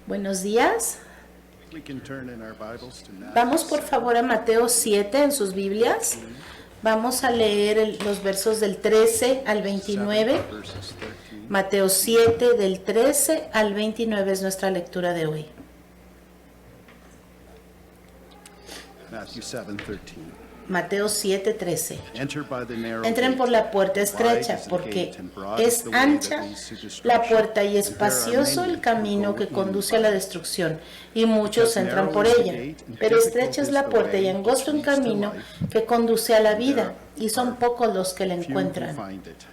Buenos días. We can turn in our Bibles to Matthew Vamos por favor a Mateo 7 en sus Biblias. Vamos a leer los versos del 13 al 29. 7, verses 13. Mateo 7 del 13 al 29 es nuestra lectura de hoy. Matthew 7:13. Mateo 7, 13. Enter by the narrow Entren por gate. la puerta estrecha, Wide is the porque gate and broad es is the way that ancha leads to la destruction. puerta y And there are espacioso many el camino who que go in conduce a la by it. destrucción, y muchos Because entran narrow por is the ella. gate and Pero difficult estrecha es is la the puerta y way angosto un which leads to camino life, que conduce a la and vida, there y son are pocos los que la few who encuentran. find it.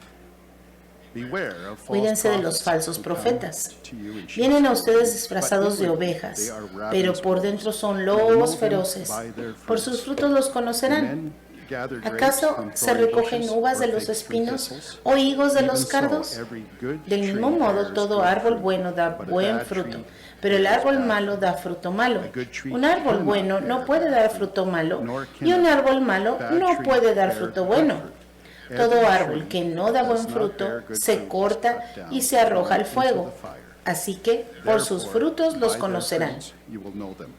Beware of false Cuídense de los prophets falsos who come profetas. to you in sheep's Vienen a ustedes clothing, disfrazados de but inwardly ovejas, they are ravenous pero por wolves. dentro son You will lobos know them feroces. by their Por fruits. sus frutos los conocerán. Men gather grapes ¿Acaso from se thorny recogen bushes uvas or de los figs from espinos thistles? o higos de Even los so, cardos? every good Del mismo tree modo, bears todo good árbol fruit, bueno da but a buen bad fruto, tree pero el bears árbol bad malo fruit. da fruto malo. A good tree Un árbol cannot bueno no bear puede bad dar fruit, fruto malo, nor can y un a árbol malo bad no tree puede dar bear fruto good bueno. fruit. Todo Every árbol tree que no da that buen does not fruto bear good se fruit is corta cut down y se arroja al into fuego. the fire. Así que por sus Therefore, frutos los by their conocerán. fruits you will know them.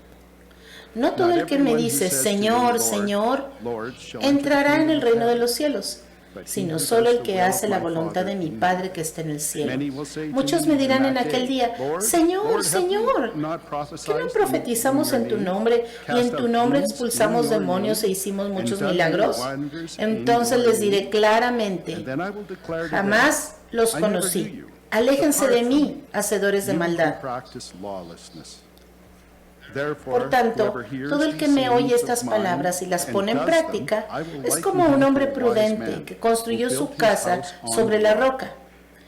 No todo Not el que me everyone who dice, says to me, Señor, Lord, Señor, Lord, shall enter the entrará en kingdom el of reino de heaven, los cielos, but he sino who solo does el the que will of hace la my voluntad de Father mi in Padre heaven. que está en el cielo. Many will say to Muchos me me dirán in en that aquel day, día, Lord, Señor, Lord, have Señor, we not ¿que prophesied no profetizamos en tu nombre y en tu nombre expulsamos demonios e hicimos muchos milagros? Entonces les diré claramente, And then I will declare to them, jamás los I never knew conocí. you. Aléjense de Depart from mí, hacedores de you who maldad. practice lawlessness. Therefore, Por tanto, whoever hears todo el que these me oye sayings estas of mine palabras y las and pone en does práctica them, I will es liken como him un to a hombre wise prudente man que construyó who su built his casa house on sobre the la rock. roca.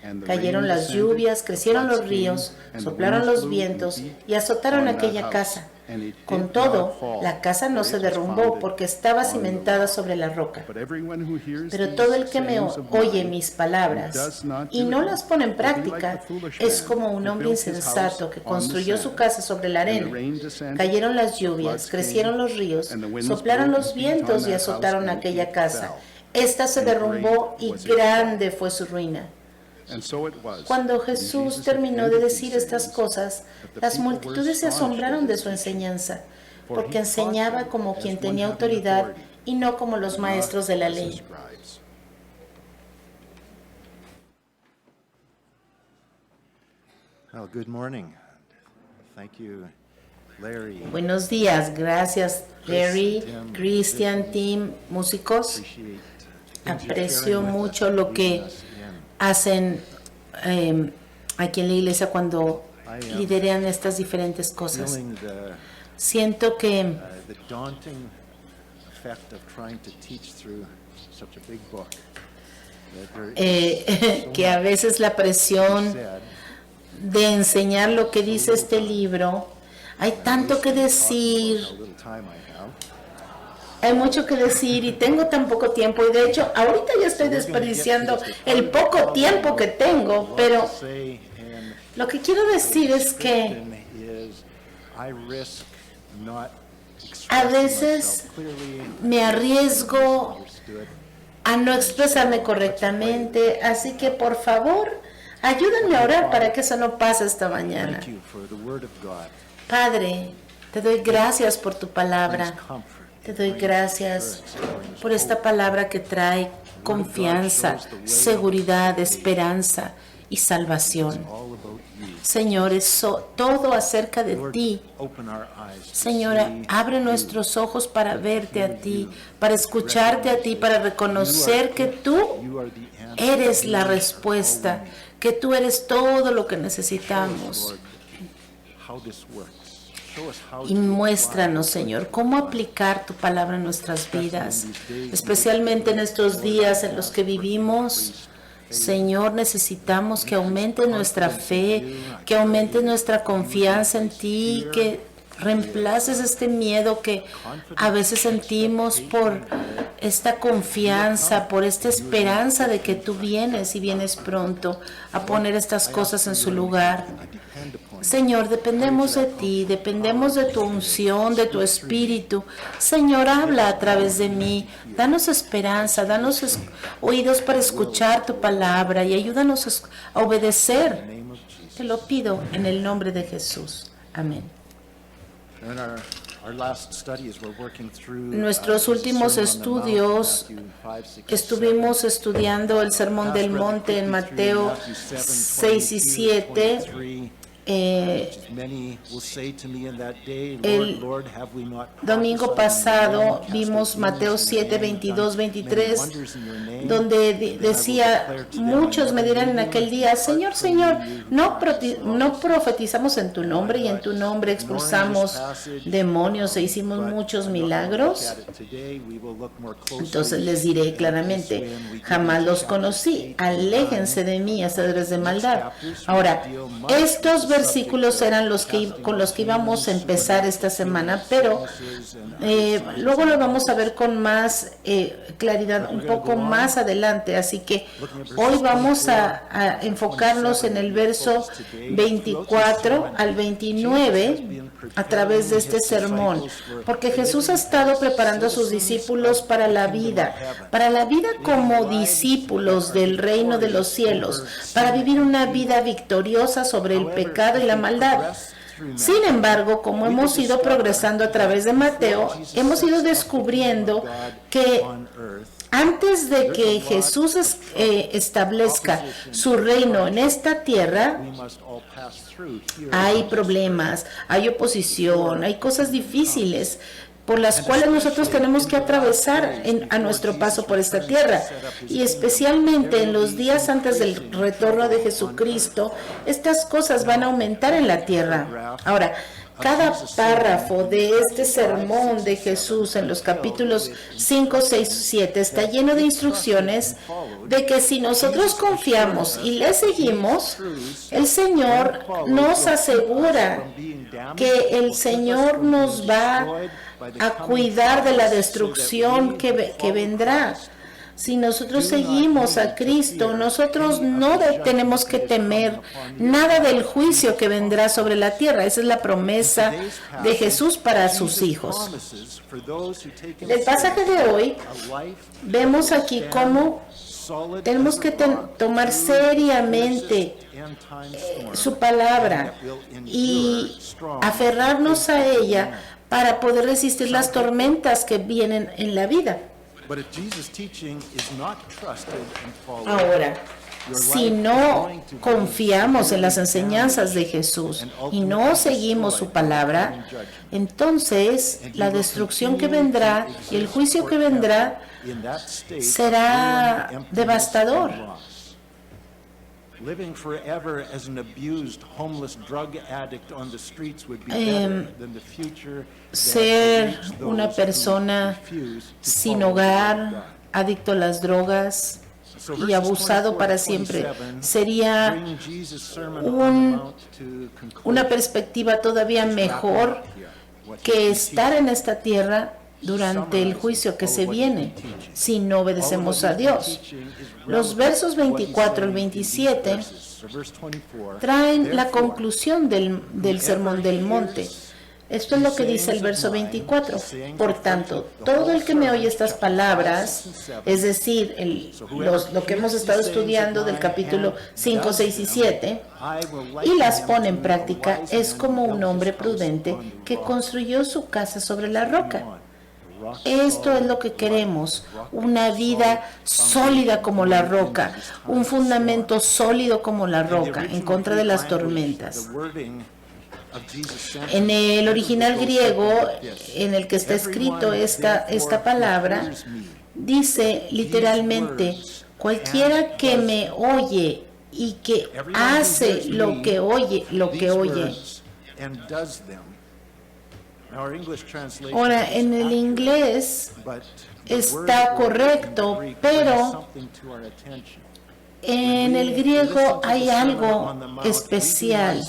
And the Cayeron rain las descended, lluvias, the crecieron floods los came, ríos, and the soplaron winds los blew vientos and beat y azotaron on that aquella house, casa. and it Con did todo, not fall, la casa no for se it was derrumbó founded porque estaba on the cimentada rock. sobre la roca. But everyone who hears Pero these todo el que me sayings of oye mine mis and palabras does not y do no them las pone en will be like the práctica foolish es man como un who hombre built his insensato house que on the construyó su sand. casa sobre la And the arena. rain descended, Cayeron las the lluvias, floods crecieron came, los ríos, and the winds soplaron blew los and beat on vientos y that house, azotaron and aquella it casa. fell. Esta se And derrumbó great y was its grande fue su ruina. And so it was, Cuando when Jesús Jesus terminó had de ended decir these estas sayings, cosas, that the las people were multitudes se astonished asombraron at de his su teaching. enseñanza, For porque he taught enseñaba them como as quien one tenía having autoridad authority, y no como los not maestros de la as the ley. scribes. Well, good morning. Thank you, Larry. Buenos días, gracias Larry, Christian, Tim, músicos. Appreciate Aprecio mucho lo que hacen aquí en la iglesia cuando lideran estas diferentes cosas. feeling the Siento que daunting effect of trying to teach through such a big book. That there is so que a much veces la presión said, de enseñar lo que dice este libro, hay tanto que decir, how little time I have. hay mucho que decir y tengo tan poco tiempo, y de hecho ahorita ya estoy desperdiciando el poco tiempo que tengo, pero Say, and lo que quiero decir es que is, I risk not a expressing veces myself clearly, me arriesgo understood. a no expresarme correctamente, así que por favor ayúdenme a orar para que eso no pase esta mañana. Thank you for the word of God. Padre, te doy gracias por tu Brings palabra. comfort. Te doy gracias por esta palabra que trae confianza, seguridad, esperanza y salvación. All about you. Señor, es todo acerca de Lord, ti. open our eyes to Señora, see abre you. nuestros ojos para verte a ti, para escucharte a ti, para reconocer que tú You are the answer. eres la respuesta, que tú eres todo lo que necesitamos. Lord, how this works. Show us how Y to muéstranos, apply Señor, cómo aplicar tu palabra en nuestras vidas, especialmente en estos días en los que vivimos. Señor, necesitamos que aumente nuestra fe, que aumente nuestra confianza en ti, que reemplaces este miedo que a veces sentimos por esta confianza, por esta esperanza de que tú vienes y vienes pronto a poner estas cosas en su lugar. depend upon Señor, dependemos de ti, dependemos de tu unción, de tu espíritu. Señor, habla a través de mí. Danos esperanza, danos oídos para escuchar tu palabra y ayúdanos a obedecer the name of Jesus. Te lo pido en el nombre de Jesús. Amén. In our last studies, we're working through, Nuestros últimos the Sermon on the Mount, estudios Matthew 5, 6, estuvimos estudiando el Sermón del Monte en Mateo 6 y 7. El domingo pasado vimos Mateo 7, 22, 23, donde decía, muchos me dirán en aquel día, Señor, Señor, no profetizamos en tu nombre y en tu nombre expulsamos demonios e hicimos muchos milagros. Entonces les diré claramente, jamás los conocí, aléjense de mí, hacedores de maldad. Ahora, estos versículos eran con los que íbamos a empezar esta semana, pero luego lo vamos a ver con más claridad un poco más adelante, así que hoy vamos a enfocarnos en el verso 24 al 29 a través de este sermón, porque Jesús ha estado preparando a sus discípulos para la vida como discípulos del reino de los cielos, para vivir una vida victoriosa sobre el pecado y la maldad. Sin embargo, como hemos ido progresando a través de Mateo, hemos ido descubriendo que antes de que Jesús establezca su reino en esta tierra, hay problemas, hay oposición, hay cosas difíciles por las cuales nosotros tenemos que atravesar a nuestro paso por esta tierra. Y especialmente en los días antes del retorno de Jesucristo, estas cosas van a aumentar en la tierra. Ahora, cada párrafo de este sermón de Jesús en los capítulos 5, 6, 7 está lleno de instrucciones de que si nosotros confiamos y le seguimos, el Señor nos asegura que el Señor nos va a cuidar de la destrucción que vendrá. Si nosotros seguimos a Cristo, nosotros no tenemos que temer nada del juicio que vendrá sobre la tierra. Esa es la promesa de Jesús para sus hijos. En el pasaje de hoy, vemos aquí cómo tenemos que tomar seriamente su palabra y aferrarnos a ella para poder resistir las tormentas que vienen en la vida. Ahora, si no confiamos en las enseñanzas de Jesús y no seguimos su palabra, entonces la destrucción que vendrá y el juicio que vendrá será devastador. Living forever as an abused, homeless drug addict on the streets would be better than the future. Ser una persona sin hogar, adicto a las drogas y abusado para siempre sería una perspectiva todavía mejor que estar en esta tierra durante el juicio que se viene si no obedecemos a Dios. Los versos 24 al 27 traen la conclusión del Sermón del Monte. Esto es lo que dice el verso 24. Por tanto, todo el que me oye estas palabras, es decir, lo que hemos estado estudiando del capítulo 5, 6 y 7, y las pone en práctica, es como un hombre prudente que construyó su casa sobre la roca. Esto es lo que queremos, una vida sólida como la roca, un fundamento sólido como la roca en contra de las tormentas. En el original griego en el que está escrito esta palabra, dice literalmente, cualquiera que me oye y que hace lo que oye. Ahora, en el inglés está correcto, pero en el griego hay algo especial,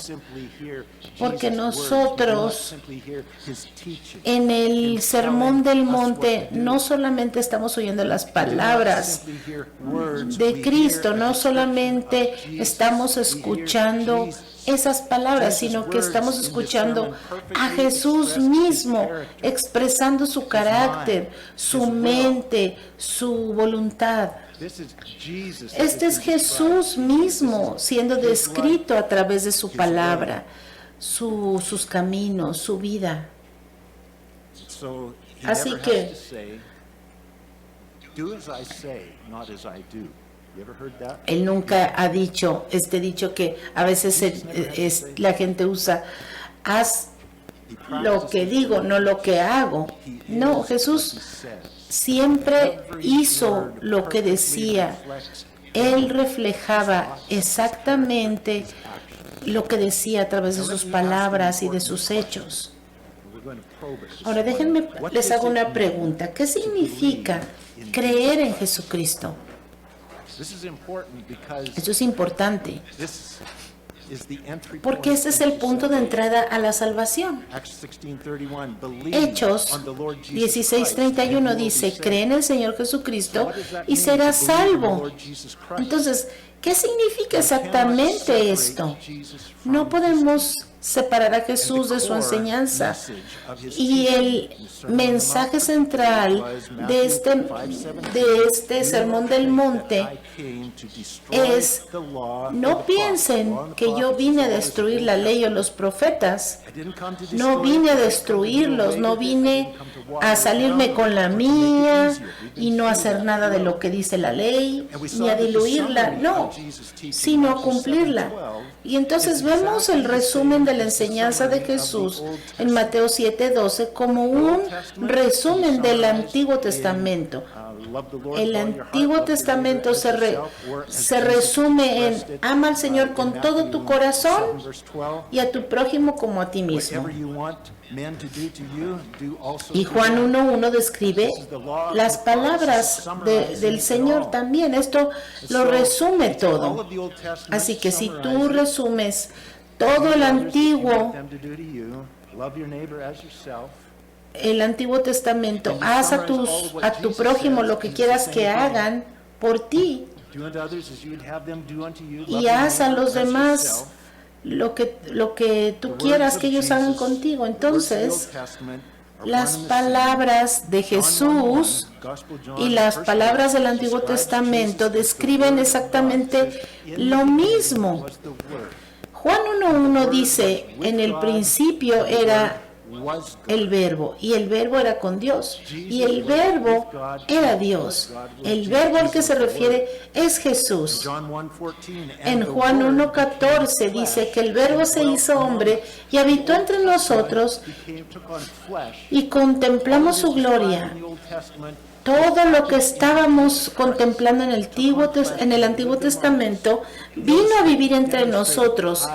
porque nosotros en el Sermón del Monte no solamente estamos oyendo las palabras de Cristo, no solamente estamos escuchando esas palabras, sino que estamos escuchando a Jesús mismo expresando su carácter, su mente, su voluntad. This is Jesus. Este es Jesús mismo siendo descrito a través de su palabra, sus caminos, su vida. So he Así never que- has to say, do as I say, not as I do. You ever heard that? Él nunca ha dicho este dicho que a veces la gente usa, haz lo que digo, no lo que hago. No, Jesús siempre hizo lo que decía. Él reflejaba exactamente lo que decía a través de sus palabras y de sus hechos. Ahora déjenme, les hago una pregunta. ¿Qué significa creer en Jesucristo? This is important because Esto es importante, this is the entry porque point este es el into punto de salvation. entrada a la salvación. Acts 16:31, believe Hechos on the Lord Jesus 16:31 Christ, and you dice, will be cree en el Señor saved. Jesucristo What does that y mean, serás to believe in the salvo. Lord Jesus Christ? Entonces, ¿qué significa You cannot exactamente separate esto? Jesus from No his podemos separar a And the Jesús de su core enseñanza. message of his Y el teaching in the Sermon on the mensaje Mount central was de Matthew este 5:17. sermón del monte es, no piensen que yo vine a destruir la ley o los profetas. No vine a destruirlos, no vine a salirme con la mía y no hacer nada de lo que dice la ley, ni a diluirla, no, sino a cumplirla. Y entonces vemos el resumen de la enseñanza de Jesús en Mateo 7:12 como un resumen del Antiguo Testamento. El Antiguo Testamento se resume en ama al Señor con todo tu corazón y a tu prójimo como a ti mismo. Y Juan 1:1 describe las palabras del Señor también. Esto lo resume todo. Así que si tú resumes todo el Antiguo Testamento, haz a tu prójimo lo que quieras que hagan por ti y haz a los demás lo que tú quieras que ellos hagan contigo. Entonces, las palabras de Jesús y las palabras del Antiguo Testamento describen exactamente lo mismo. Juan 1:1 dice, en el principio era el verbo, y el verbo era con Dios, y el verbo era Dios. El verbo al que se refiere es Jesús. En Juan 1:14 dice que el verbo se hizo hombre y habitó entre nosotros y contemplamos su gloria. Todo lo que estábamos contemplando en el Antiguo Testamento vino a vivir entre nosotros.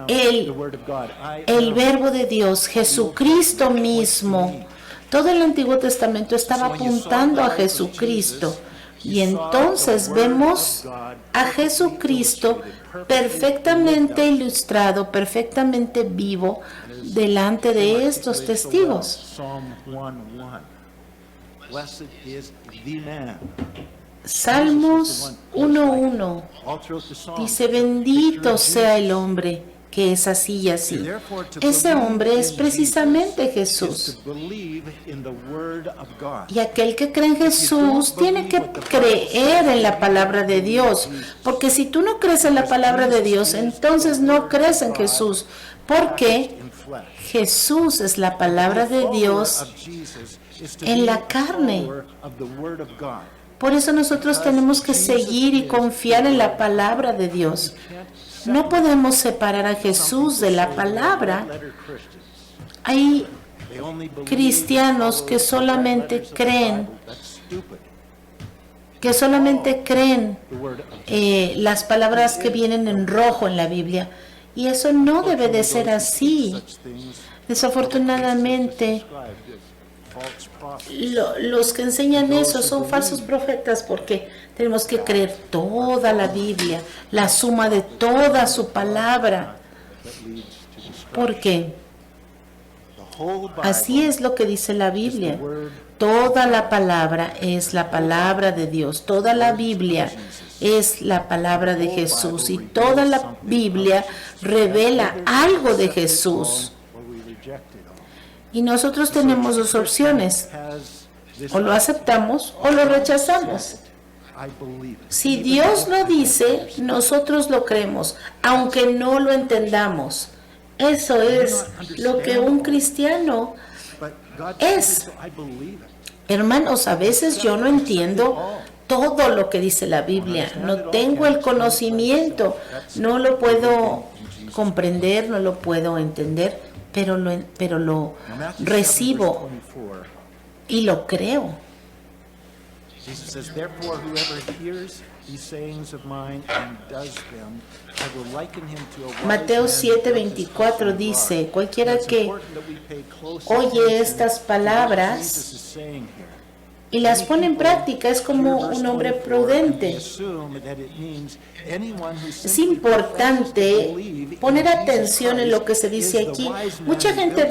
El verbo de Dios, Jesucristo mismo. Todo el Antiguo Testamento estaba apuntando a Jesucristo. Y entonces vemos a Jesucristo perfectamente ilustrado, perfectamente vivo delante de estos testigos. Salmos 1:1 dice, bendito sea el hombre que es así y así. Ese hombre es precisamente Jesús. Y aquel que cree en Jesús tiene que creer en la palabra de Dios. Porque si tú no crees en la palabra de Dios, entonces no crees en Jesús. Porque Jesús es la palabra de Dios en la carne. Por eso nosotros tenemos que seguir y confiar en la palabra de Dios. No podemos separar a Jesús de la palabra. Hay cristianos que solamente creen las palabras que vienen en rojo en la Biblia. Y eso no debe de ser así. Desafortunadamente, los que enseñan eso son falsos profetas, porque tenemos que creer toda la Biblia, la suma de toda su palabra. Porque así es lo que dice la Biblia. Toda la palabra es la palabra de Dios. Toda la Biblia es la palabra de Jesús. Y toda la Biblia revela algo de Jesús. Y nosotros tenemos dos opciones. O lo aceptamos o lo rechazamos. I believe it. Si Dios lo dice, nosotros lo creemos, aunque no lo entendamos. Eso es lo que un cristiano But God es. said it, so I believe it. Hermanos, a veces yo no entiendo todo lo que dice la Biblia, no tengo el conocimiento, no lo puedo comprender, no lo puedo entender, pero lo Now, Matthew 7, recibo verse 24, y lo creo. Jesus says, therefore, whoever hears these sayings of mine and does them, I will liken him to a wise Mateo man who built his 7:24 house on the dice, rock. cualquiera Now, it's que important that we pay close oye attention estas to what palabras Jesus is saying here. y las pone en práctica, es como un hombre prudente. Es importante poner atención en lo que se dice aquí. Mucha gente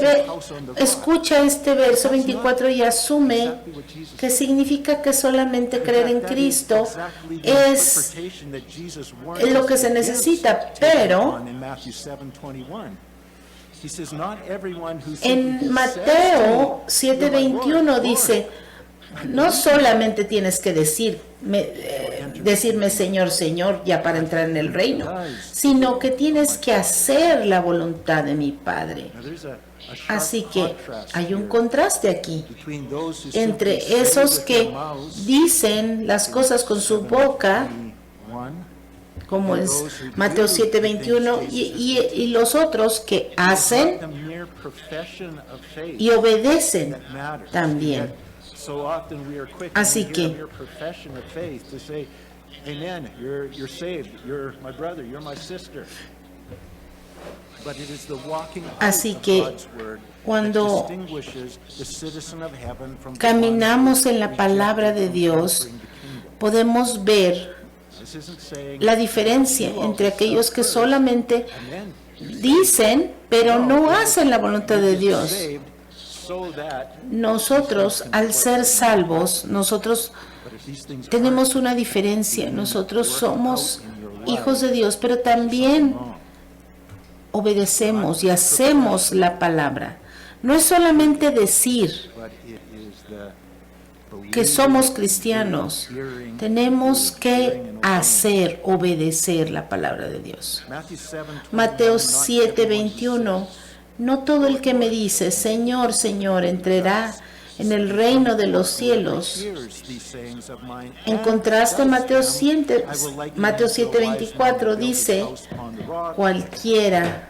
escucha este verso 24 y asume que significa que solamente creer en Cristo es lo que se necesita, pero en Mateo 7:21 dice, no solamente tienes que decirme Señor, Señor, ya para entrar en el reino, sino que tienes que hacer la voluntad de mi Padre. Así que hay un contraste aquí entre esos que dicen las cosas con su boca, como es Mateo 7:21, y los otros que hacen y obedecen también. Así que cuando caminamos en la palabra de Dios, podemos ver la diferencia entre aquellos que solamente dicen, pero no hacen la voluntad de Dios. Nosotros, al ser salvos, nosotros tenemos una diferencia. Nosotros somos hijos de Dios, pero también obedecemos y hacemos la palabra. No es solamente decir que somos cristianos, tenemos que hacer, obedecer la palabra de Dios. Mateo 7:21, no todo el que me dice, Señor, Señor, entrará en el reino de los cielos. En contraste, Mateo 7:24 dice, cualquiera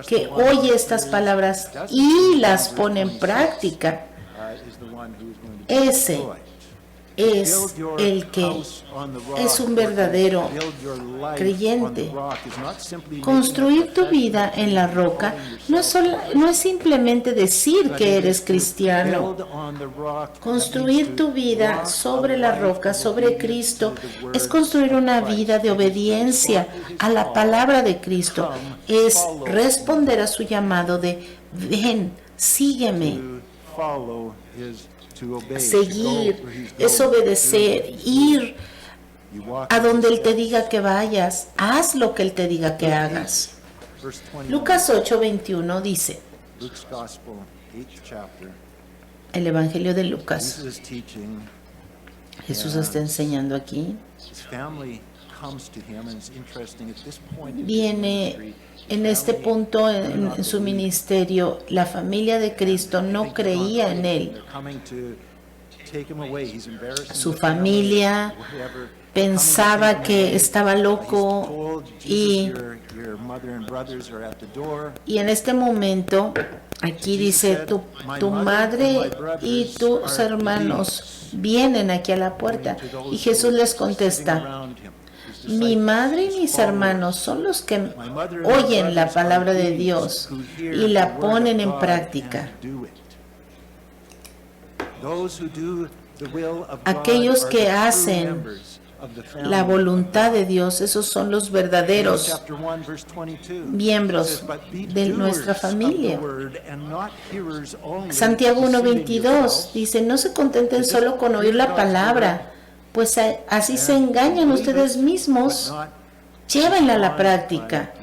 que oye estas palabras y las pone en práctica, ese es el que es un verdadero creyente. Construir tu vida en la roca no es simplemente decir que eres cristiano. Construir tu vida sobre la roca, sobre Cristo, es construir una vida de obediencia a la palabra de Cristo. Es responder a su llamado de ven, sígueme. Seguir es obedecer, ir a donde Él te diga que vayas, haz lo que Él te diga que hagas. Lucas 8:21 dice, el Evangelio de Lucas, Jesús está enseñando aquí, viene en este punto en su ministerio, la familia de Cristo no creía en Él. Su familia pensaba que estaba loco y en este momento, aquí dice, tu madre y tus hermanos vienen aquí a la puerta. Y Jesús les contesta, mi madre y mis hermanos son los que oyen la palabra de Dios y la ponen en práctica. Aquellos que hacen la voluntad de Dios, esos son los verdaderos miembros de nuestra familia. Santiago 1:22 dice, no se contenten solo con oír la palabra, pues así se engañan ustedes mismos. Llévenla a la práctica.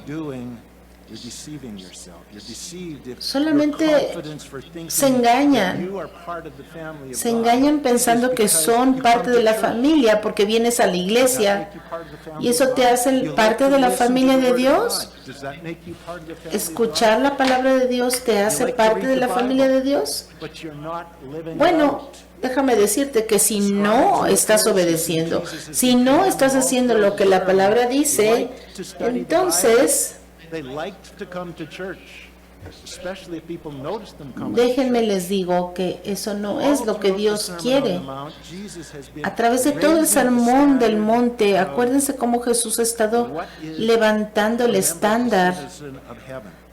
You're deceiving yourself. You're deceived if Solamente your confidence for thinking se engañan. that you are part of the family of Se God engañan pensando is que because son you parte come de to la church. familia porque vienes a la Does that iglesia make you part of the family y eso of te God? hace You like parte to de la listen to familia the de word of Dios. God. Does that make you part of the family of God? Escuchar la palabra de Dios te hace like to parte read de the la familia Bible, de Dios. But you're not living it Bueno, out. déjame decirte que si no estás obedeciendo, si no estás haciendo lo que la palabra dice, entonces They liked to come to church, especially if people noticed them coming. déjenme les digo que eso no es lo que Dios quiere. A través de todo el sermón del monte, acuérdense cómo Jesús ha estado levantando el estándar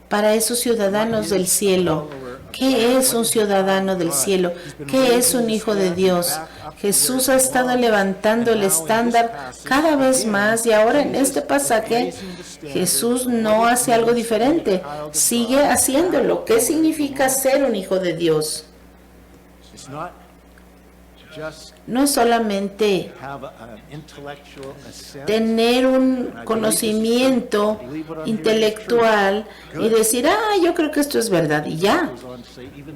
para esos ciudadanos del cielo. ¿Qué es un ciudadano del cielo? ¿Qué es un hijo de Dios? Jesús ha estado levantando el estándar cada vez más y ahora en este pasaje Jesús no hace algo diferente, sigue haciéndolo. ¿Qué significa ser un hijo de Dios? No es solamente tener un conocimiento intelectual y decir, yo creo que esto es verdad y ya.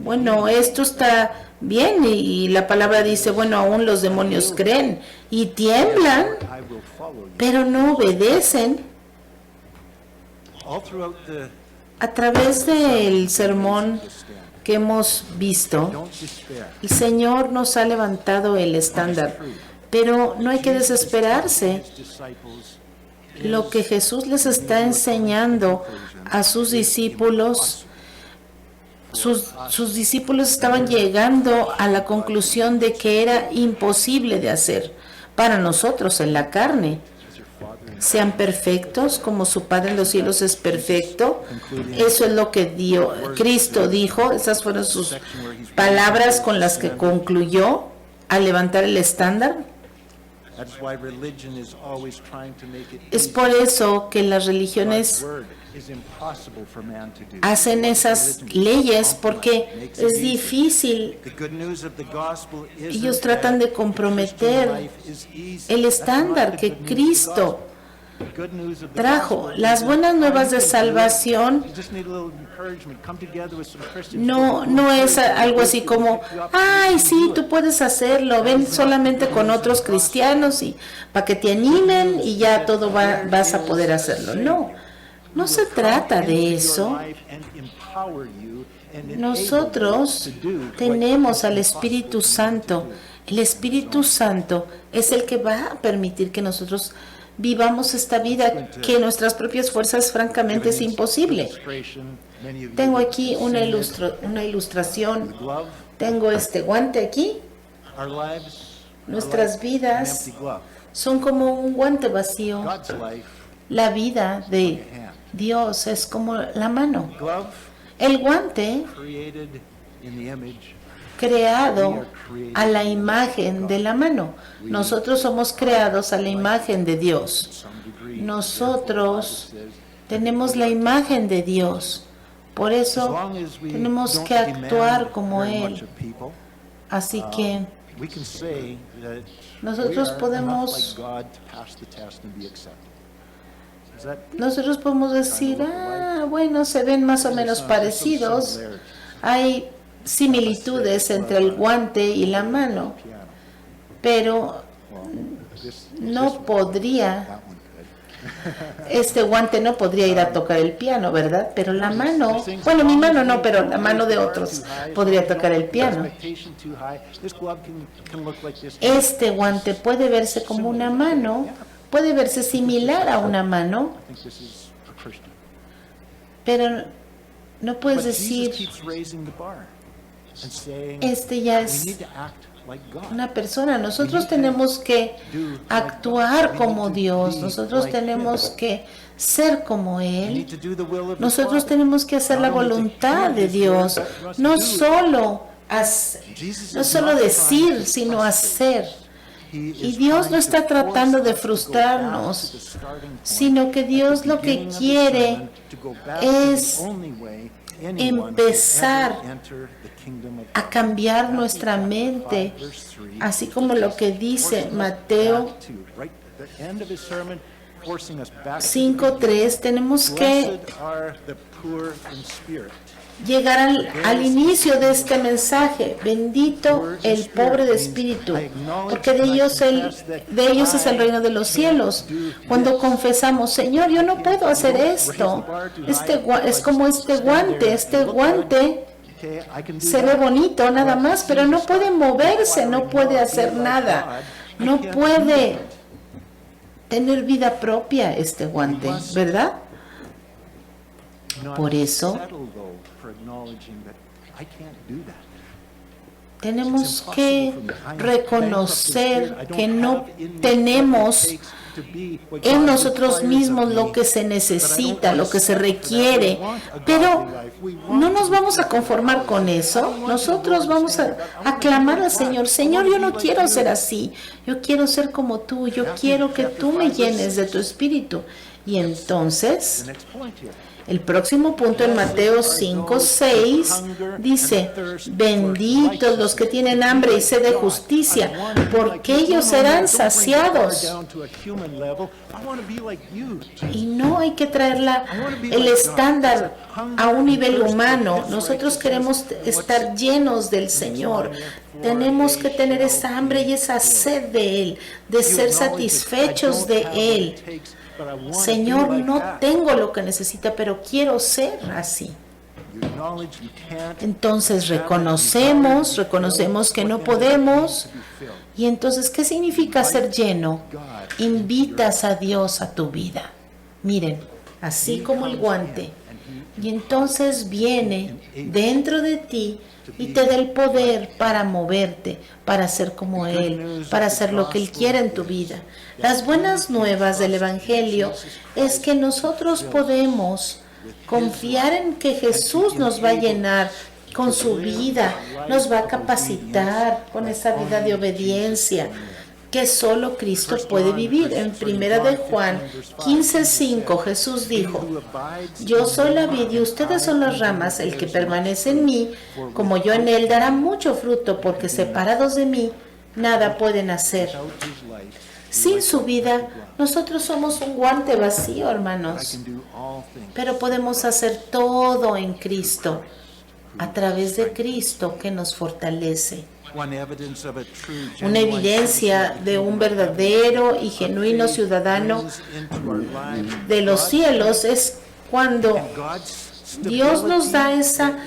Bueno, esto está bien y la palabra dice, bueno, aún los demonios creen y tiemblan, pero no obedecen. A través del sermón que hemos visto, el Señor nos ha levantado el estándar, pero no hay que desesperarse. Lo que Jesús les está enseñando a sus discípulos, sus discípulos estaban llegando a la conclusión de que era imposible de hacer para nosotros en la carne. Sean perfectos como su Padre en los cielos es perfecto. Eso es lo que Cristo dijo. Esas fueron sus palabras con las que concluyó al levantar el estándar. Es por eso que las religiones hacen esas leyes porque es difícil. Ellos tratan de comprometer el estándar que Cristo trajo. Las buenas nuevas de salvación no es algo así como, ay, sí, tú puedes hacerlo, ven solamente con otros cristianos y para que te animen y ya todo vas a poder hacerlo. No se trata de eso. Nosotros tenemos al Espíritu Santo. El Espíritu Santo es el que va a permitir que nosotros vivamos esta vida que nuestras propias fuerzas francamente es imposible. Tengo aquí una ilustración. Tengo este guante aquí. Nuestras vidas son como un guante vacío. La vida de Dios es como la mano. El guante creado a la imagen de la mano. Nosotros somos creados a la imagen de Dios. Nosotros tenemos la imagen de Dios. Por eso tenemos que actuar como Él. Así que nosotros podemos decir, bueno, se ven más o menos parecidos. Hay similitudes entre el guante y la mano, pero no podría, este guante no podría ir a tocar el piano, ¿verdad? Pero la mano, bueno, mi mano no, pero la mano de otros podría tocar el piano. Este guante puede verse como una mano, puede verse similar a una mano, pero no puedes decir, este ya es una persona. Nosotros tenemos que actuar como Dios, nosotros tenemos que ser como Él, nosotros tenemos que hacer la voluntad de Dios, no solo decir, sino hacer. Y Dios no está tratando de frustrarnos, sino que Dios lo que quiere es empezar a cambiar nuestra mente, así como lo que dice Mateo forcing us back to 5:3, tenemos que Blessed are the poor in spirit. llegar al inicio de este mensaje. Bendito el pobre de espíritu, porque de ellos es el reino de los cielos. Cuando confesamos, Señor, yo no puedo hacer esto. Es como este guante Okay, I can do se ve that. bonito nada más, pero no puede moverse, no puede hacer nada, no puede tener vida propia este guante, ¿verdad? Not Por eso settle, though, for acknowledging that I can't do that. tenemos que reconocer que no tenemos en nosotros mismos lo que se necesita, lo que se requiere, pero no nos vamos a conformar con eso. Nosotros vamos a clamar al Señor: Señor, yo no quiero ser así, yo quiero ser como tú, yo quiero que tú me llenes de tu espíritu. Y entonces, The next point here. el próximo punto en Mateo 5:6 dice: benditos los que tienen hambre y sed de justicia, porque ellos serán saciados. Y no hay que traer el estándar a un nivel humano. Nosotros queremos estar llenos del Señor. Tenemos que tener esa hambre y esa sed de Él, de ser satisfechos de Él. Señor, no tengo lo que necesita, pero quiero ser así. Entonces reconocemos que no podemos. Y entonces, ¿qué significa ser lleno? Invitas a Dios a tu vida. Miren, así como el guante. Y entonces viene dentro de ti y te da el poder para moverte, para ser como Él, para hacer lo que Él quiere en tu vida. Las buenas nuevas del Evangelio es que nosotros podemos confiar en que Jesús nos va a llenar con su vida, nos va a capacitar con esa vida de obediencia que solo Cristo puede vivir. En 1 de Juan 15:5 Jesús dijo: yo soy la vid y ustedes son las ramas, el que permanece en mí, como yo en él, dará mucho fruto, porque separados de mí nada pueden hacer. Sin su vida, nosotros somos un guante vacío, hermanos, pero podemos hacer todo en Cristo, a través de Cristo que nos fortalece. Una evidencia de un verdadero y genuino ciudadano de los cielos es cuando Dios nos da esa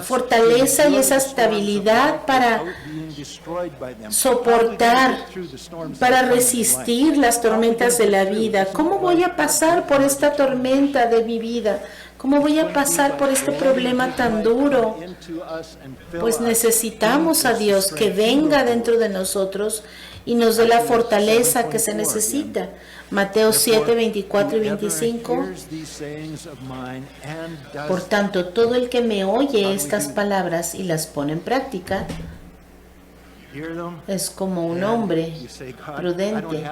fortaleza y esa estabilidad para soportar, para resistir las tormentas de la vida. ¿Cómo voy a pasar por esta tormenta de mi vida? ¿Cómo voy a pasar por este problema tan duro? Pues necesitamos a Dios que venga dentro de nosotros y nos dé la fortaleza que se necesita. Mateo 7, 24 y 25. Por tanto, todo el que me oye estas palabras y las pone en práctica es como un hombre prudente.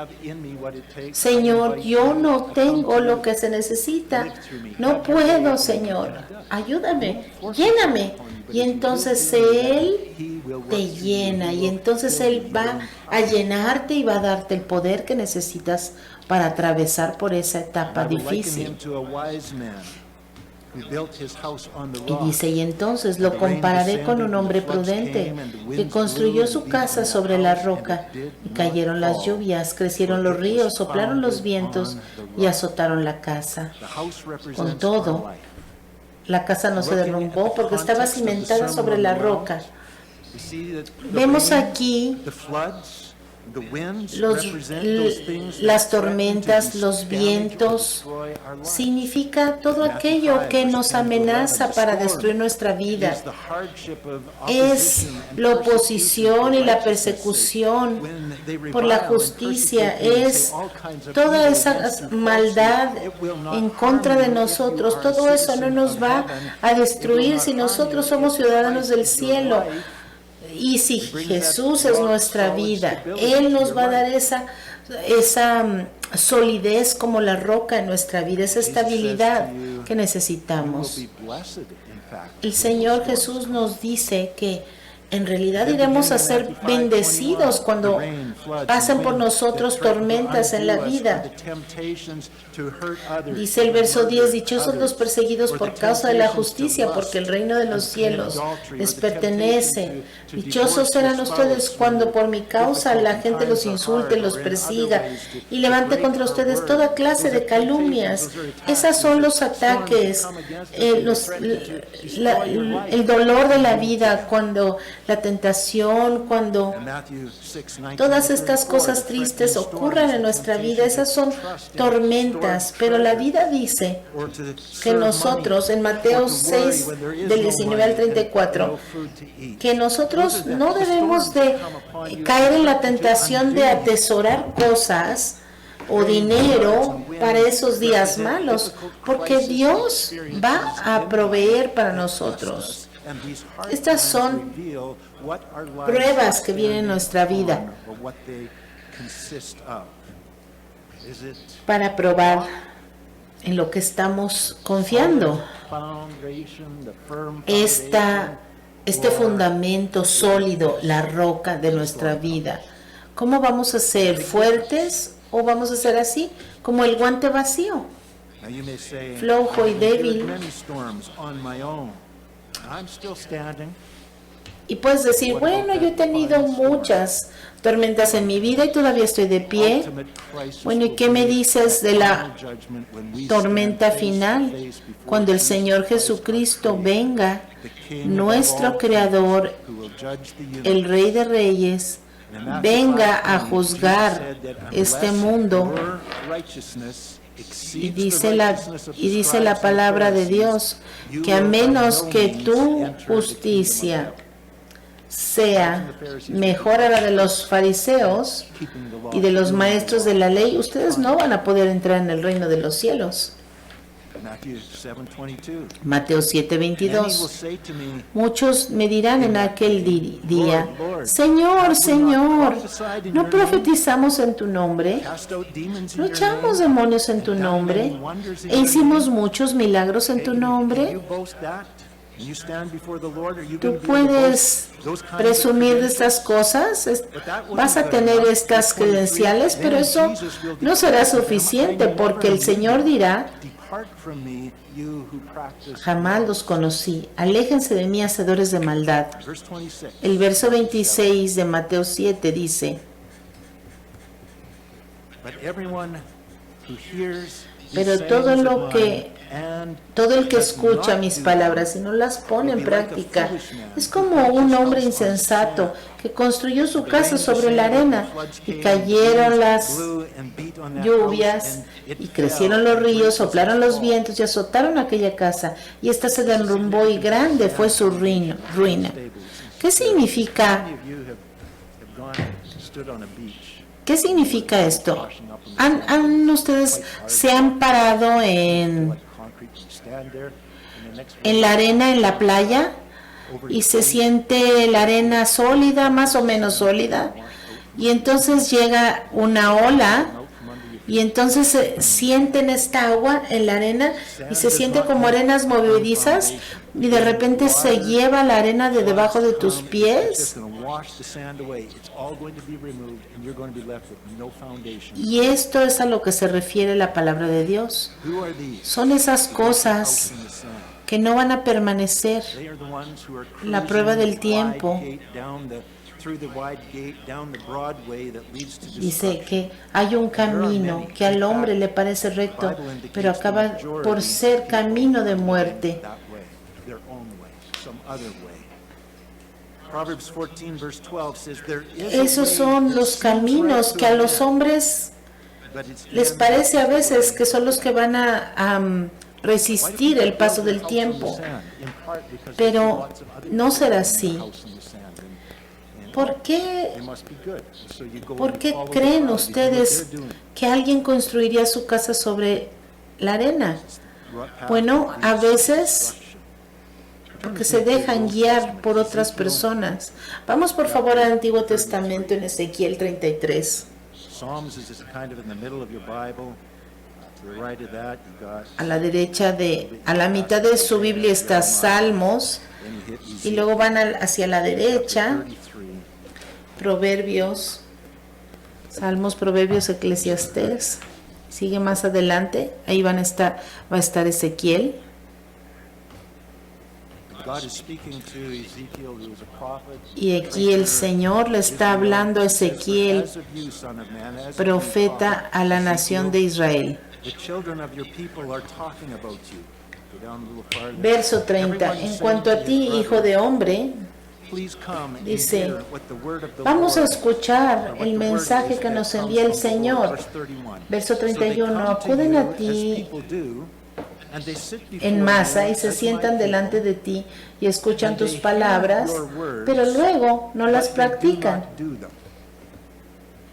Señor, yo no tengo lo que se necesita. No puedo, Señor. Ayúdame, lléname. Y entonces Él te llena. Y entonces Él va a llenarte y va a darte el poder que necesitas para atravesar por esa etapa difícil. Y dice: y entonces lo compararé con un hombre prudente que construyó su casa sobre la roca, y cayeron las lluvias, crecieron los ríos, soplaron los vientos y azotaron la casa. Con todo, la casa no se derrumbó porque estaba cimentada sobre la roca. Vemos aquí las tormentas, los vientos, significa todo aquello que nos amenaza para destruir nuestra vida. Es la oposición y la persecución por la justicia, es toda esa maldad en contra de nosotros. Todo eso no nos va a destruir si nosotros somos ciudadanos del cielo. Y si Jesús es nuestra vida, Él nos va a dar esa solidez como la roca en nuestra vida, esa estabilidad que necesitamos. El Señor Jesús nos dice que en realidad iremos a ser bendecidos cuando pasen por nosotros tormentas en la vida. Dice el verso 10, dichosos los perseguidos por causa de la justicia, porque el reino de los cielos les pertenece. Dichosos serán ustedes cuando por mi causa la gente los insulte, los persiga y levante contra ustedes toda clase de calumnias. Esos son los ataques, el dolor de la vida, cuando la tentación, cuando todas estas cosas tristes ocurran en nuestra vida. Esas son tormentas, pero la vida dice que nosotros, en Mateo 6, del 19 al 34, que nosotros no debemos de caer en la tentación de atesorar cosas o dinero para esos días malos, porque Dios va a proveer para nosotros. Estas son pruebas que vienen en nuestra vida para probar en lo que estamos confiando. Este fundamento sólido, la roca de nuestra vida. ¿Cómo vamos a ser? ¿Fuertes o vamos a ser así, como el guante vacío, flojo y débil? Y puedes decir, bueno, yo he tenido muchas tormentas en mi vida y todavía estoy de pie. Bueno, ¿y qué me dices de la tormenta final? Cuando el Señor Jesucristo venga, nuestro Creador, el Rey de Reyes, venga a juzgar este mundo. Y dice la palabra de Dios que a menos que tu justicia sea mejor a la de los fariseos y de los maestros de la ley, ustedes no van a poder entrar en el reino de los cielos. Mateo 7:22. Muchos me dirán en aquel día, Señor, Señor, ¿no profetizamos en tu nombre? ¿No echamos demonios en tu nombre? ¿E hicimos muchos milagros en tu nombre? ¿Tú puedes presumir de estas cosas? ¿Vas a tener estas credenciales? Pero eso no será suficiente, porque el Señor dirá, jamás los conocí, aléjense de mí, hacedores de maldad. El verso 26 de Mateo 7 dice, pero todo el que escucha mis palabras y no las pone en práctica es como un hombre insensato que construyó su casa sobre la arena, y cayeron las lluvias y crecieron los ríos, soplaron los vientos y azotaron aquella casa, y ésta se derrumbó y grande fue su ruina. ¿Qué significa? ¿Qué significa esto? ¿Ustedes se han parado en la arena, en la playa, y se siente la arena sólida, más o menos sólida, y entonces llega una ola y entonces sienten esta agua en la arena y se siente como arenas movedizas, y de repente se lleva la arena de debajo de tus pies? Y esto es a lo que se refiere la palabra de Dios. Son esas cosas que no van a permanecer. La prueba del tiempo dice que hay un camino que al hombre le parece recto, pero acaba por ser camino de muerte. Esos son los caminos que a los hombres les parece a veces que son los que van a resistir el paso del tiempo, pero no será así. ¿Por qué creen ustedes que alguien construiría su casa sobre la arena? Bueno, a veces porque se dejan guiar por otras personas. Vamos por favor al Antiguo Testamento, en Ezequiel 33. A la derecha a la mitad de su Biblia está Salmos, y luego van hacia la derecha, 33. Proverbios, Salmos, Proverbios, Eclesiastés. Sigue más adelante, ahí va a estar Ezequiel. God is speaking to Ezekiel, who is a prophet. Y aquí el Señor le está hablando a Ezequiel, As of you, son of man, as of you, profeta a la nación de Israel. the children of your people are talking about you. Go down a little farther. Verso 30. En cuanto a ti, hijo de hombre, Please come and dice, hear what the word of the vamos a Lord, escuchar or what el the word mensaje is que that nos comes envía el from the Lord. Señor. Verse 31. Verso So they 31. come to Acuden you a as ti people do, and they sit before en masa you y se as my sientan people, delante de ti y escuchan and tus they hear palabras, your words, pero luego no las but they do practican. not do them.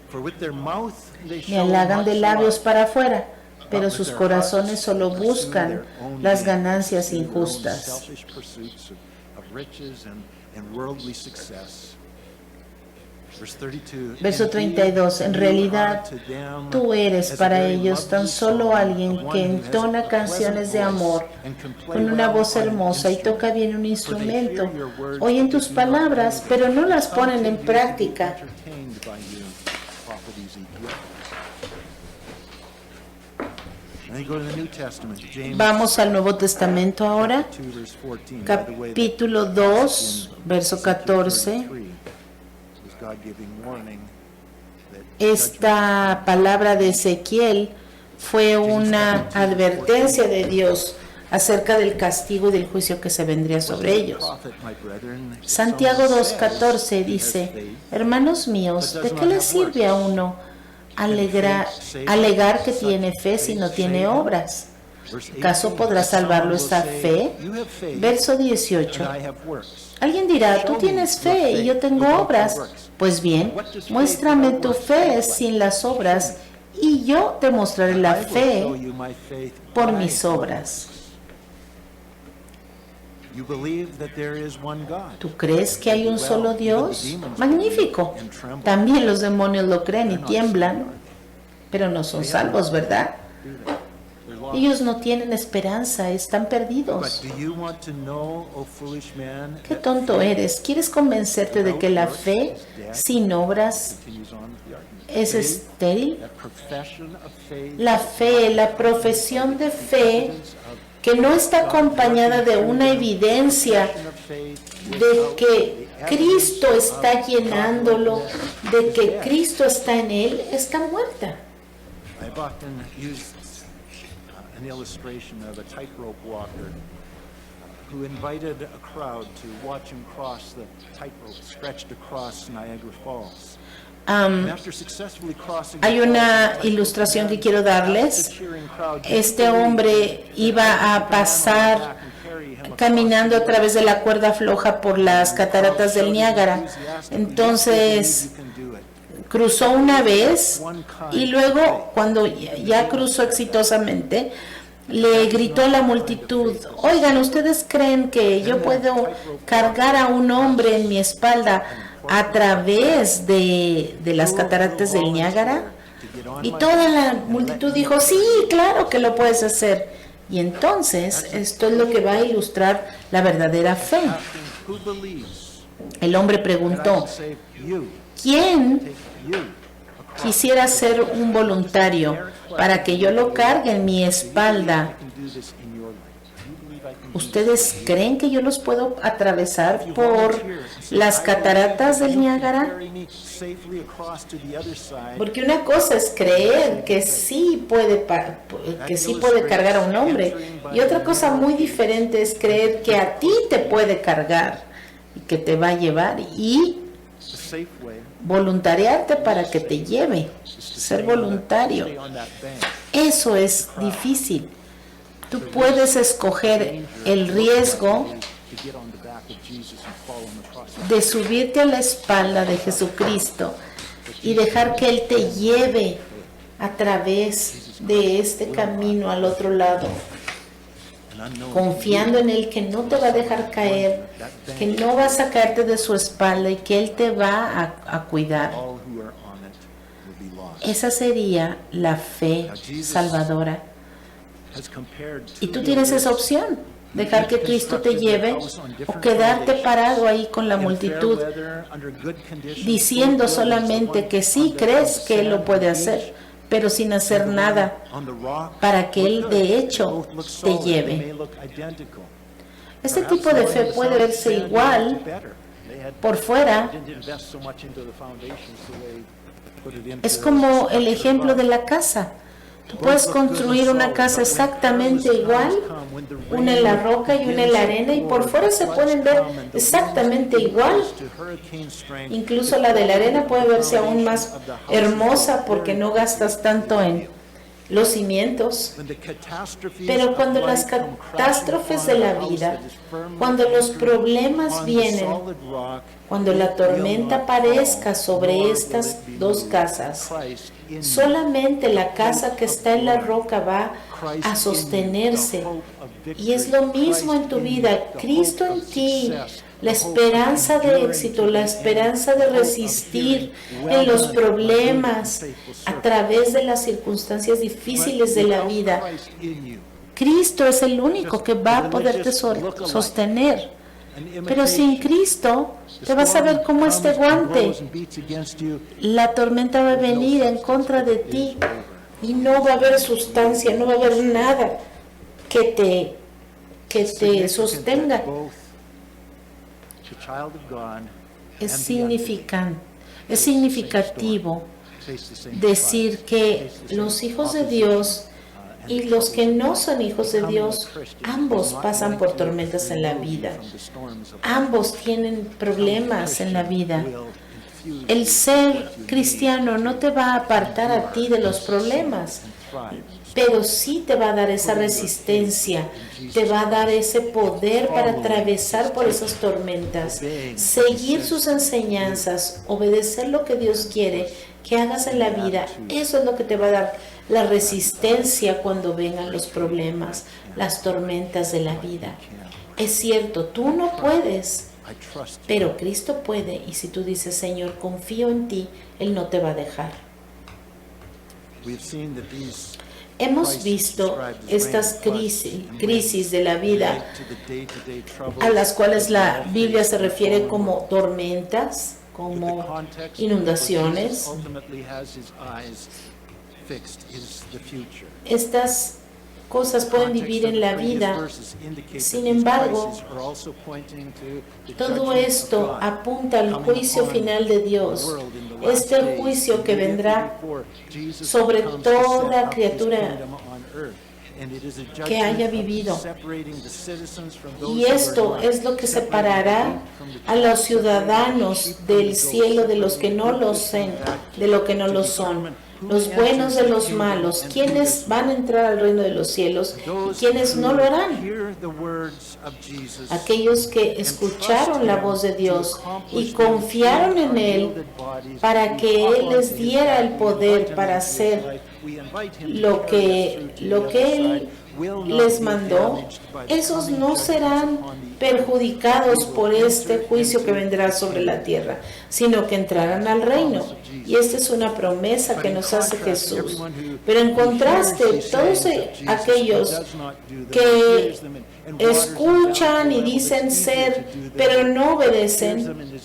For with their mouth they Me show halagan de much labios love, para afuera, pero but with sus their corazones hearts solo pursue buscan their own las gain, ganancias pursue their own injustas. selfish pursuits of riches and worldly success. Verse 32, Verso "Indeed, 32. En you realidad, are to them tú eres as a para very ellos tan lovely solo song alguien of one que who has entona a canciones de pleasant amor voice and can play con una well voz on an hermosa y toca instrument. bien un For they instrumento. hear your words, Oyen but they tus do not palabras, believe them. pero no las Come ponen to en you to be práctica. entertained by you, prophet Ezekiel." And then go to the New Testament, James Vamos al Nuevo Testamento ahora, 2, verse 14. By the way, that capítulo 2, verso Ezekiel 14. 33 was God giving warning that Esta palabra de Ezequiel fue una advertencia de Dios acerca del castigo y del juicio que se vendría sobre ellos. Santiago 2:14 dice, hermanos míos, ¿de qué le sirve a uno alegar que tiene fe si no tiene obras? ¿Acaso podrá salvarlo esta fe? Verso 18. Alguien dirá, tú tienes fe y yo tengo obras. Pues bien, muéstrame tu fe sin las obras y yo te mostraré la fe por mis obras. ¿Tú crees que hay un solo Dios? Magnífico. También los demonios lo creen y tiemblan, pero no son salvos, ¿verdad? Ellos no tienen esperanza, están perdidos. Qué tonto eres. ¿Quieres convencerte de que la fe sin obras es estéril? La fe, la profesión de fe que no está acompañada de una evidencia de que Cristo está llenándolo, de que Cristo está en él, está muerta. An illustration of a tightrope walker who invited a crowd to watch him cross the tightrope stretched across Niagara Falls. Hay una ilustración que quiero darles. Este hombre iba a pasar caminando a través de la cuerda floja por las cataratas del Niágara. Entonces cruzó una vez y luego, cuando ya cruzó exitosamente, le gritó a la multitud, oigan, ¿ustedes creen que yo puedo cargar a un hombre en mi espalda a través de las cataratas del Niágara? Y toda la multitud dijo, sí, claro que lo puedes hacer. Y entonces, esto es lo que va a ilustrar la verdadera fe. El hombre preguntó, ¿quién quisiera ser un voluntario para que yo lo cargue en mi espalda? ¿Ustedes creen que yo los puedo atravesar por las cataratas del Niágara? Porque una cosa es creer que sí puede cargar a un hombre, y otra cosa muy diferente es creer que a ti te puede cargar y que te va a llevar y voluntariarte para que te lleve, ser voluntario. Eso es difícil. Tú puedes escoger el riesgo de subirte a la espalda de Jesucristo y dejar que Él te lleve a través de este camino al otro lado, confiando en Él que no te va a dejar caer, que no vas a caerte de su espalda y que Él te va a cuidar. Esa sería la fe salvadora. has compared Y two tú tienes esa builders opción, dejar que Cristo te lleve o quedarte parado ahí con la in fair multitud weather, under good conditions, diciendo both buildings, solamente the que one sí on the crees que Él lo sand puede beach hacer, pero sin and hacer the one nada on the rock para que look Él good. de They hecho both look te solid, they lleve. may look identical. Este Perhaps tipo the de one fe on the puede sand verse looked igual better. They had- por fuera. didn't invest so much into the foundations, so they put it into Es como el structure ejemplo de above. la casa. Tú puedes construir una casa exactamente igual, una en la roca y una en la arena, y por fuera se pueden ver exactamente igual. Incluso la de la arena puede verse aún más hermosa porque no gastas tanto en los cimientos. Pero cuando las catástrofes de la vida, cuando los problemas vienen, cuando la tormenta aparezca sobre estas dos casas, solamente la casa que está en la roca va a sostenerse. Y es lo mismo en tu vida. Cristo en ti, la esperanza de éxito, la esperanza de resistir en los problemas a través de las circunstancias difíciles de la vida. Cristo es el único que va a poderte sostener. Pero sin Cristo, te vas a ver como este guante. La tormenta va a venir en contra de ti y no va a haber sustancia, no va a haber nada que te sostenga. Es significativo decir que los hijos de Dios y los que no son hijos de Dios, ambos pasan por tormentas en la vida. Ambos tienen problemas en la vida. El ser cristiano no te va a apartar a ti de los problemas, pero sí te va a dar esa resistencia, te va a dar ese poder para atravesar por esas tormentas, seguir sus enseñanzas, obedecer lo que Dios quiere que hagas en la vida. Eso es lo que te va a dar la resistencia cuando vengan los problemas, las tormentas de la vida. Es cierto, tú no puedes, pero Cristo puede, y si tú dices, Señor, confío en ti, Él no te va a dejar. Hemos visto estas crisis de la vida a las cuales la Biblia se refiere como tormentas, como inundaciones. Estas cosas pueden vivir en la vida. Sin embargo, todo esto apunta al juicio final de Dios, este juicio que vendrá sobre toda criatura que haya vivido. Y esto es lo que separará a los ciudadanos del cielo de los que no lo son, de lo que no lo son. Los buenos de los malos, quienes van a entrar al reino de los cielos y quienes no lo harán. Aquellos que escucharon la voz de Dios y confiaron en Él para que Él les diera el poder para hacer lo que Él les mandó, esos no serán perjudicados por este juicio que vendrá sobre la tierra, sino que entrarán al reino. Y esta es una promesa que nos hace Jesús. Pero en contraste, todos aquellos que escuchan y dicen ser, pero no obedecen,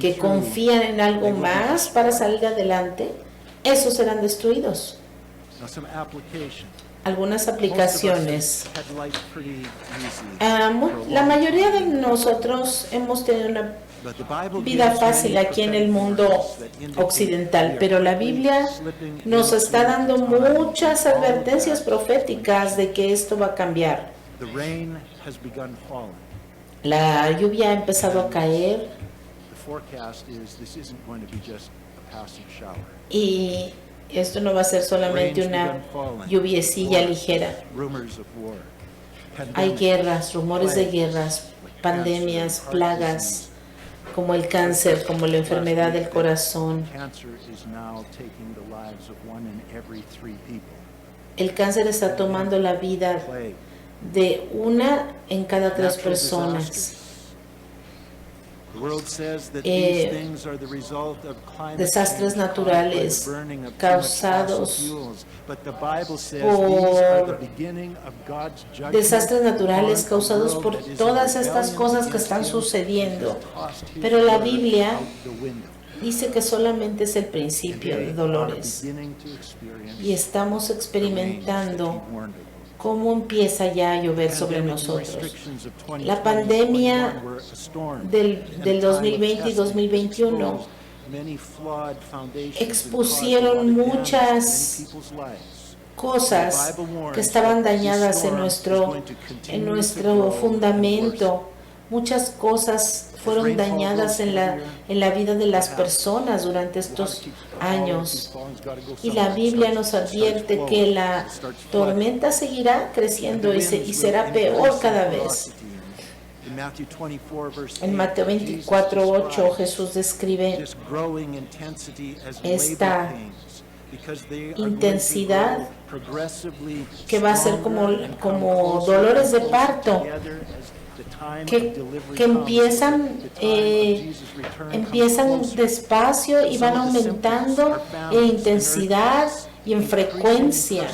que confían en algo más para salir adelante, esos serán destruidos. Algunas aplicaciones. La mayoría de nosotros hemos tenido una vida fácil aquí en el mundo occidental, pero la Biblia nos está dando muchas advertencias proféticas de que esto va a cambiar. La lluvia ha empezado a caer y esto no va a ser solamente una lluviecilla ligera. Hay guerras, rumores de guerras, pandemias, plagas, como el cáncer, como la enfermedad del corazón. El cáncer está tomando la vida de una en cada 3 personas. The world says that these things are the result of climate desastres change caused by the naturales burning of too much causados fossil fuels. But the Bible says por these are the beginning of God's judgment desastres naturales upon a causados world por that is in todas estas rebellion cosas que against están him, sucediendo. and has tossed his Pero la word Biblia out the window. dice que solamente es el And principio they de are dolores beginning to experience y estamos the rains that experimentando he warned of. cómo empieza ya a llover sobre Pandemic and nosotros. restrictions of La 2020 pandemia 21 were a storm, del and a time of 2020 y testing 2021 exposed many flawed foundations and expusieron caused a lot of damage muchas to many people's lives. cosas que estaban dañadas en nuestro fundamento. Muchas cosas fueron dañadas en la vida de las personas durante estos años. Y la Biblia nos advierte que la tormenta seguirá creciendo y será peor cada vez. En Mateo 24:8 Jesús describe esta intensidad que va a ser como dolores de parto que empiezan despacio y van aumentando en intensidad y en frecuencia.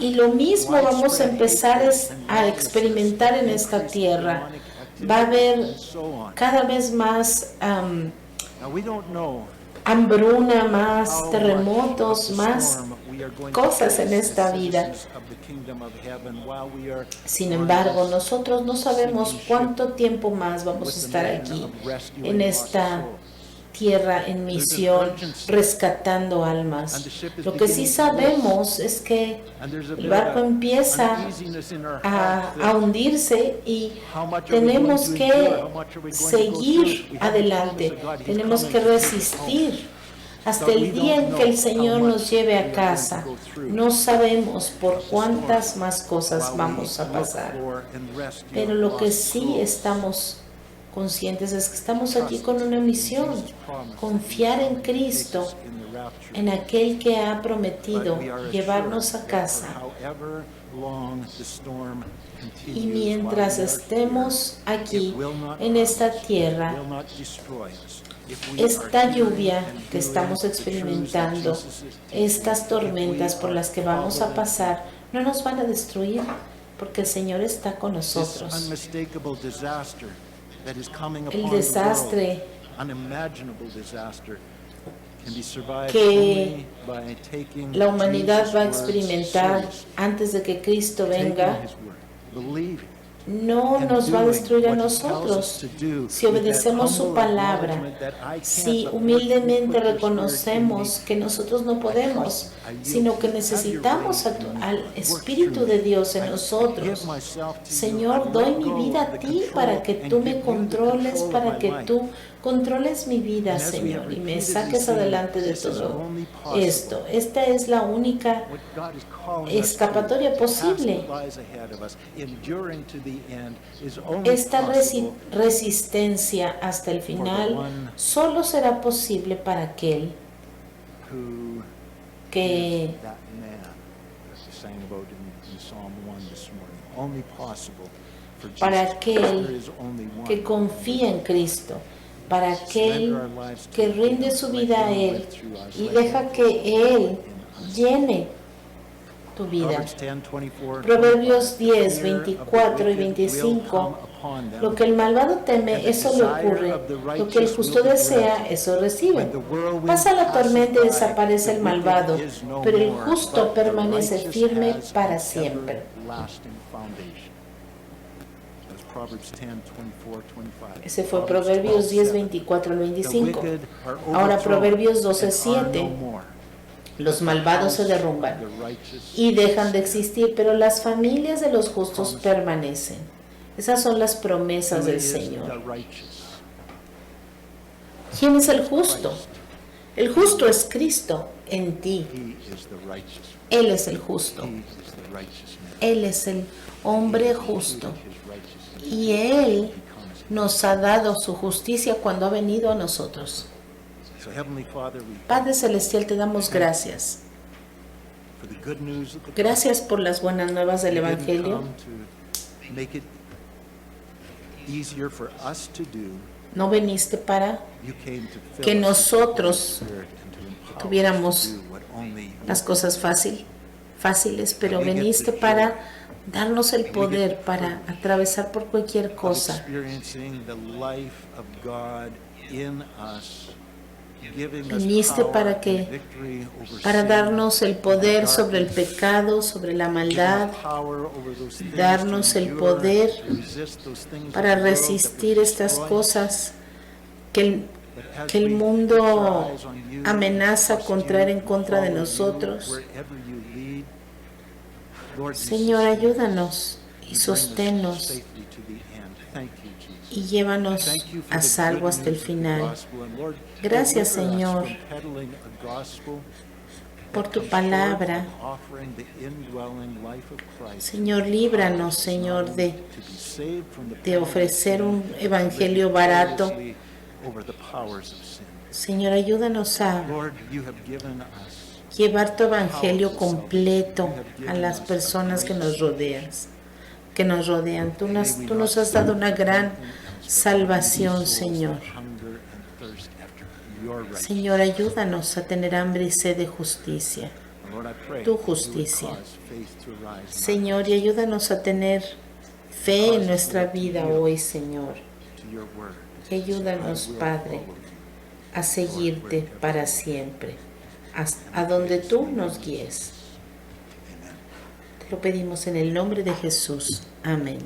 Y lo mismo vamos a empezar a experimentar en esta tierra. Va a haber cada vez más hambruna, más terremotos, más cosas en esta vida. Sin embargo, nosotros no sabemos cuánto tiempo más vamos a estar aquí, en esta tierra en misión, rescatando almas. Lo que sí sabemos es que el barco empieza a hundirse y tenemos que seguir adelante, tenemos que resistir hasta el día en que el Señor nos lleve a casa. No sabemos por cuántas más cosas vamos a pasar, pero lo que sí estamos conscientes es que estamos aquí con una misión: confiar en Cristo, en aquel que ha prometido llevarnos a casa. Y mientras estemos aquí en esta tierra, esta lluvia que estamos experimentando, estas tormentas por las que vamos a pasar, no nos van a destruir, porque el Señor está con nosotros. El desastre que la humanidad va a experimentar antes de que Cristo venga no nos va a destruir a nosotros si obedecemos su palabra, si humildemente reconocemos que nosotros no podemos, sino que necesitamos al Espíritu de Dios en nosotros. Señor, doy mi vida a ti para que tú me controles, para que tú controles mi vida, Señor, y me saques adelante de todo esto. Esta es la única escapatoria posible. Esta resistencia hasta el final solo será posible para aquel que confía en Cristo, para aquel que rinde su vida a Él y deja que Él llene tu vida. Proverbios 10, 24 y 25. Lo que el malvado teme, eso le ocurre. Lo que el justo desea, eso recibe. Pasa la tormenta y desaparece el malvado, pero el justo permanece firme para siempre. Ese fue Proverbios 10, 24 al 25. Ahora Proverbios 12, 7. Los malvados se derrumban y dejan de existir, pero las familias de los justos permanecen. Esas son las promesas del Señor. ¿Quién es el justo? El justo es Cristo en ti. Él es el justo. Él es el hombre justo. Y Él nos ha dado su justicia cuando ha venido a nosotros. Padre Celestial, te damos gracias. Gracias por las buenas nuevas del Evangelio. easier for us to do. No viniste para You came to fill que us with nosotros the Holy Spirit and to empower us tuviéramos to do what only you las cosas fáciles, pero viniste para darnos el poder para atravesar por cualquier of cosa. experiencing the life of God in us, giving us Viniste power para and victory over para sin, darnos el poder sobre el darkness, pecado, sobre la giving maldad, us power over those things darnos to el endure, poder to resist those things para of the world that resistir would estas destroy. cosas que But as que el we fix mundo our eyes on you, amenaza trust con you, traer en contra de follow you nosotros. wherever you lead, Lord, you Señor, sustain us. ayúdanos y You bring us sosténnos safely to the end. Thank you, Jesus. y llévanos Thank you for a the salvo good hasta el news of the final. gospel. And Lord, Gracias, deliver us Señor, from peddling a gospel por that tu comes short palabra. of offering the indwelling life of Christ. Señor, líbranos, Señor, To de be saved from the de penalty of ofrecer sin, un to live evangelio barato. victoriously over the powers of sin. Señor, ayúdanos a Lord, you have given us llevar tu evangelio completo a las personas que nos rodean. Tú nos has dado una gran salvación, Señor. hunger and thirst after your righteousness. Señor, ayúdanos a tener hambre y sed de justicia. Lord, I pray tu that you would justicia. cause faith to arise in our Señor, y ayúdanos a tener fe en nuestra vida hoy, Señor. hearts to your word. Y ayúdanos, I will Padre, follow you. a seguirte para siempre, a donde tú nos guíes. Amen. Te lo pedimos en el nombre de Jesús. Amén.